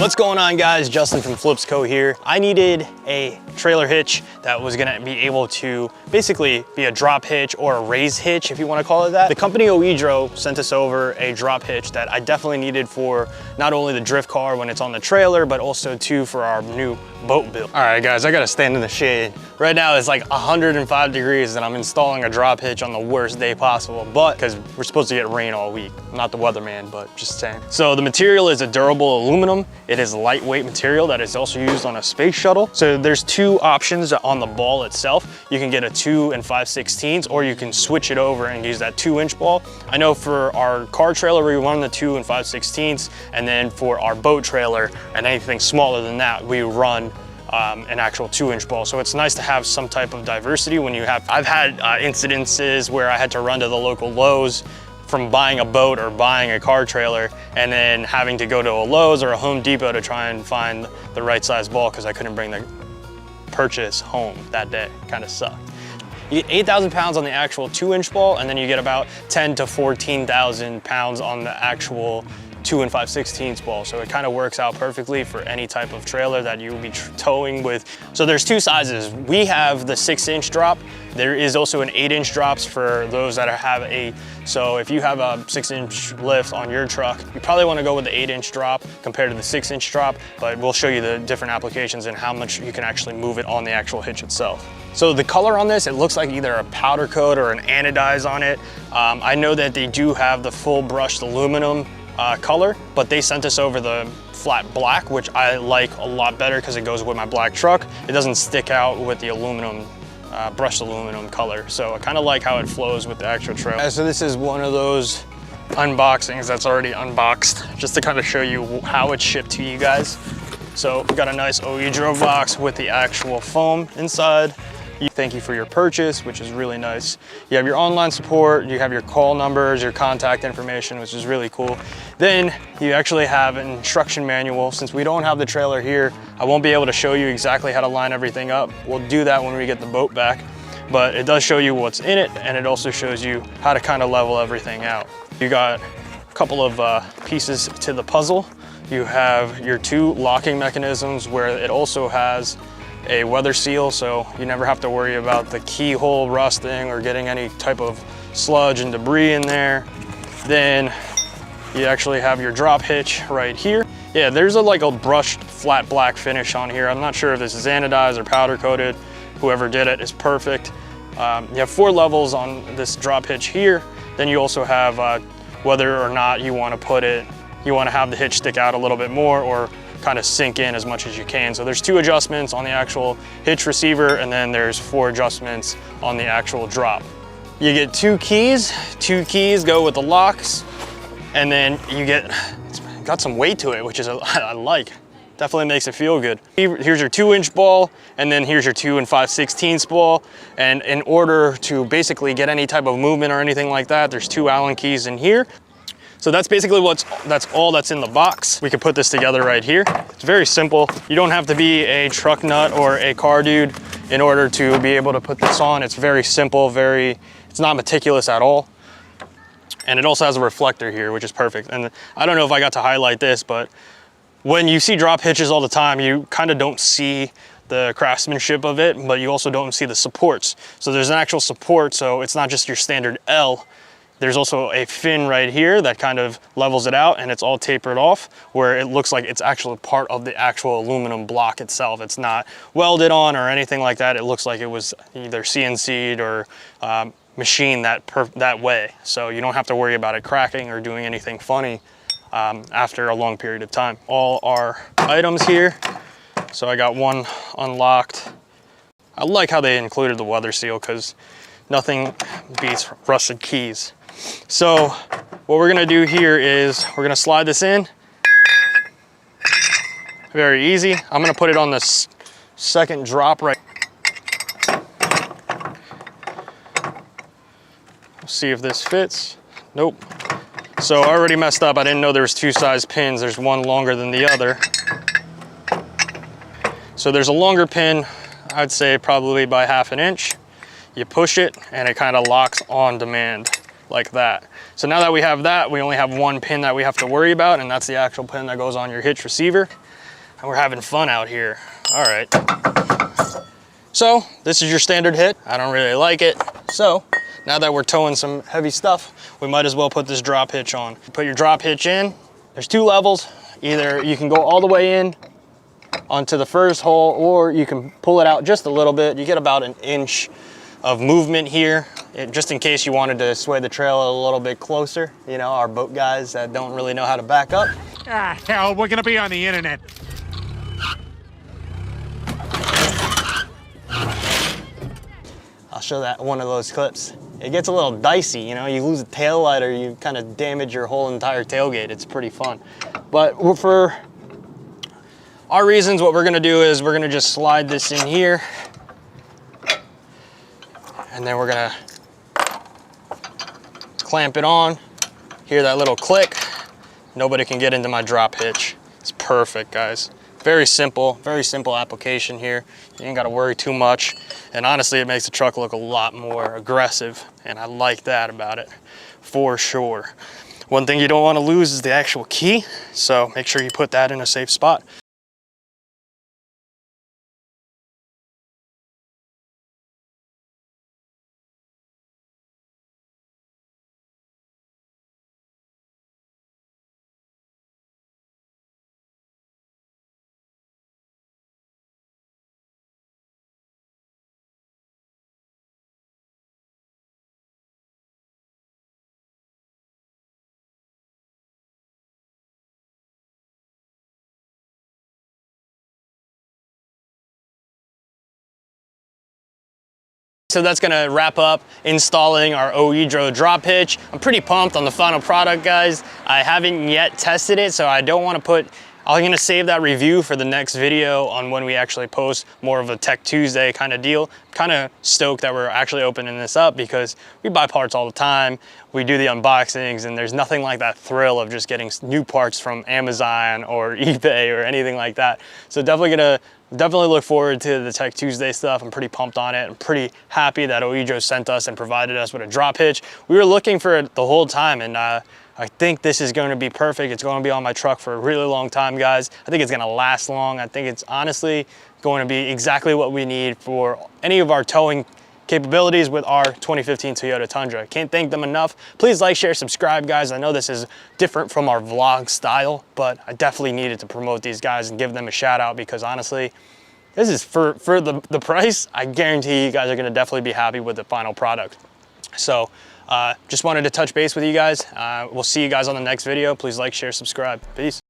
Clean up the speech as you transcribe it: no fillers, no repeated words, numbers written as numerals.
What's going on, guys? Justin from Flips Co here. I needed a trailer hitch that was gonna be able to basically be a drop hitch or a raise hitch, if you wanna call it that. The company OEDRO sent us over a drop hitch that I definitely needed for not only the drift car when it's on the trailer, but also too for our new boat build. All right, guys, I gotta stand in the shade. Right now it's like 105 degrees and I'm installing a drop hitch on the worst day possible, but because we're supposed to get rain all week. I'm not the weatherman, but just saying. So the material is a durable aluminum. It is lightweight material that is also used on a space shuttle. So there's two options on the ball itself. You can get a 2 5/16, or you can switch it over and use that 2-inch ball. I know for our car trailer, we run the 2 5/16, and then for our boat trailer and anything smaller than that, we run an actual 2-inch ball. So it's nice to have some type of diversity when you have, I've had incidences where I had to run to the local Lowe's from buying a boat or buying a car trailer and then having to go to a Lowe's or a Home Depot to try and find the right size ball because I couldn't bring the purchase home that day. Kind of sucked. You get 8,000 pounds on the actual 2-inch ball, and then you get about 10 to 14,000 pounds on the actual 2 5/16 ball. So it kind of works out perfectly for any type of trailer that you will be towing with. So there's two sizes. We have the 6-inch drop. There is also an 8-inch drops for those that have so if you have a 6-inch lift on your truck, you probably want to go with the 8-inch drop compared to the 6-inch drop, but we'll show you the different applications and how much you can actually move it on the actual hitch itself. So the color on this, it looks like either a powder coat or an anodize on it. I know that they do have the full brushed aluminum color, but they sent us over the flat black, which I like a lot better because it goes with my black truck. It doesn't stick out with the aluminum, brushed aluminum color. So I kind of like how it flows with the actual trail. So this is one of those unboxings that's already unboxed, just to kind of show you how it's shipped to you guys. So we got a nice OEDRO box with the actual foam inside. Thank you for your purchase, which is really nice. You have your online support, you have your call numbers, your contact information, which is really cool. Then you actually have an instruction manual. Since we don't have the trailer here, I won't be able to show you exactly how to line everything up. We'll do that when we get the boat back, but it does show you what's in it, and it also shows you how to kind of level everything out. You got a couple of pieces to the puzzle. You have your 2 locking mechanisms where it also has a weather seal, so you never have to worry about the keyhole rusting or getting any type of sludge and debris in there. Then you actually have your drop hitch right here. Yeah, there's like a brushed flat black finish on here. I'm not sure if this is anodized or powder coated. Whoever did it is perfect. You have 4 levels on this drop hitch here. Then you also have whether or not you want to put it, you want to have the hitch stick out a little bit more or kind of sink in as much as you can. So there's 2 adjustments on the actual hitch receiver, and then there's 4 adjustments on the actual drop. You get 2 keys. 2 keys go with the locks, and then you it's got some weight to it, which is I like. Definitely makes it feel good. Here's your 2-inch ball, and then here's your 2 5/16 ball. And in order to basically get any type of movement or anything like that, there's 2 Allen keys in here. So that's basically that's all that's in the box. We can put this together right here. It's very simple. You don't have to be a truck nut or a car dude in order to be able to put this on. It's very simple, it's not meticulous at all. And it also has a reflector here, which is perfect. And I don't know if I got to highlight this, but when you see drop hitches all the time, you kind of don't see the craftsmanship of it, but you also don't see the supports. So there's an actual support, so it's not just your standard L. There's also a fin right here that kind of levels it out, and it's all tapered off where it looks like it's actually part of the actual aluminum block itself. It's not welded on or anything like that. It looks like it was either CNC'd or machined that way. So you don't have to worry about it cracking or doing anything funny after a long period of time. All our items here. So I got one unlocked. I like how they included the weather seal because nothing beats rusted keys. So what we're gonna do here is we're gonna slide this in. Very easy. I'm gonna put it on this 2nd drop right. See if this fits. Nope. So I already messed up. I didn't know there was 2 size pins. There's one longer than the other. So there's a longer pin, I'd say probably by 1/2 inch. You push it and it kind of locks on demand like that. So now that we have that, we only have 1 pin that we have to worry about, and that's the actual pin that goes on your hitch receiver. and we're having fun out here. All right. So this is your standard hit. I don't really like it. So now that we're towing some heavy stuff, we might as well put this drop hitch on. Put your drop hitch in. There's two levels. Either you can go all the way in onto the first hole, or you can pull it out just a little bit. You get about an inch of movement here, just in case you wanted to sway the trailer a little bit closer. You know, our boat guys that don't really know how to back up. Ah, hell, we're gonna be on the internet. I'll show that one of those clips. It gets a little dicey, you know, you lose a tail light or you kind of damage your whole entire tailgate. It's pretty fun. But for our reasons, what we're gonna do is we're gonna just slide this in here, and then we're gonna clamp it on. Hear that little click? Nobody can get into my drop hitch. It's perfect, guys. Very simple application here. You ain't gotta worry too much. And honestly, it makes the truck look a lot more aggressive, and I like that about it, for sure. One thing you don't wanna lose is the actual key, so make sure you put that in a safe spot. So that's gonna wrap up installing our OEDRO drop hitch. I'm pretty pumped on the final product, guys. I haven't yet tested it, so I don't wanna I'm gonna save that review for the next video on when we actually post more of a Tech Tuesday kind of deal. Kind of stoked that we're actually opening this up because we buy parts all the time. We do the unboxings, and there's nothing like that thrill of just getting new parts from Amazon or eBay or anything like that. So definitely look forward to the Tech Tuesday stuff. I'm pretty pumped on it. I'm pretty happy that OEDRO sent us and provided us with a drop hitch. We were looking for it the whole time, and I think this is going to be perfect. It's going to be on my truck for a really long time, guys. I think it's going to last long. I think it's honestly going to be exactly what we need for any of our towing capabilities with our 2015 Toyota Tundra. Can't thank them enough. Please like, share, subscribe, guys. I know this is different from our vlog style, but I definitely needed to promote these guys and give them a shout out because honestly, this is for the price. I guarantee you guys are gonna definitely be happy with the final product. So just wanted to touch base with you guys. We'll see you guys on the next video. Please like, share, subscribe. Peace.